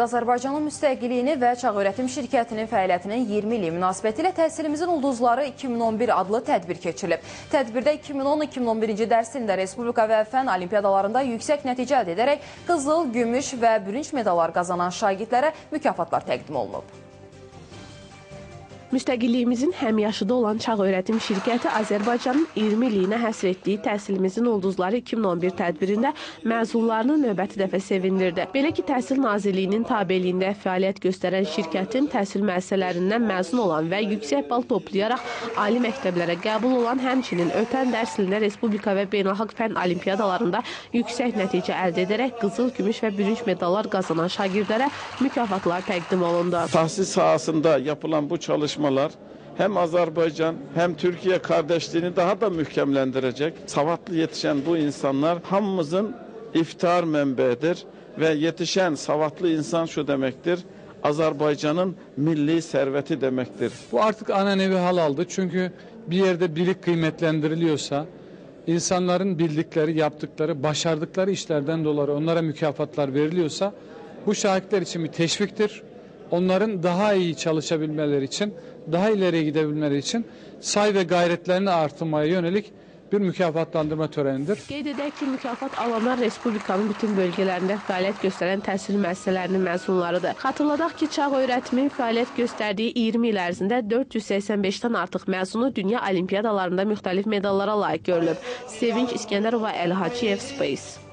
Azərbaycanın müstəqilliyini və Çağ Öyrətim Şirkətinin fəaliyyətinin 20 ili münasibətilə Təhsilimizin Ulduzları 2011 adlı tədbir keçirilib. Tədbirdə 2010-2011-ci dərs ilində Respublika və Fənn Olimpiadalarında yüksək nəticə əldə edərək qızıl, gümüş və bürünc medallar qazanan şagirdlərə mükafatlar təqdim olunub. Müstəqilliyimizin həmyaşıdı olan Çağ Öyrətim Şirkəti Azərbaycanın 20 iliyinə həsr etdiyi Təhsilimizin Ulduzları 2011 tədbirində məzunlarını növbəti dəfə sevindirdi. Belə ki, Təhsil Nazirliyinin tabeliyində fəaliyyət göstərən şirkətin təhsil müəssisələrindən məzun olan və yüksək bal toplayaraq ali məktəblərə qəbul olan, həmçinin ötən dərs ilində Respublika və Beynəlxalq Fənn Olimpiadalarında yüksək nəticə əldə edərək qızıl, gümüş və bürünc medallar qazanan şagirdlərə mükafatlar təqdim olundu. Təhsil sahasında yapılan bu çalışmalar hem Azerbaycan hem Türkiye kardeşliğini daha da mühkemlendirecek. Savatlı yetişen bu insanlar hamımızın iftihar mənbəyidir ve yetişen savatlı insan şu demektir: Azerbaycan'ın milli serveti demektir. Bu artık ananevi hal aldı, çünkü bir yerde birlik kıymetlendiriliyorsa, insanların bildikleri, yaptıkları, başardıkları işlerden dolayı onlara mükafatlar veriliyorsa, bu şahitler için bir teşviktir. Onların daha iyi çalışabilmeleri için, daha ileriye gidebilmeleri için say ve gayretlerini artırmaya yönelik bir mükafatlandırma törenidir. Qeyd edək ki, mükafat alanlar Respublikanın bütün bölgələrində fəaliyyət göstərən təhsil müəssisələrinin məzunlarıdır. Xatırladaq ki, Çağ Öyrətimin fəaliyyət göstərdiyi 20 il ərzində 485-dən artıq məzunu dünya olimpiyadalarında müxtəlif medallara layiq görülüb. Sevinç İskəndərova, Əli Hacıyev, Space.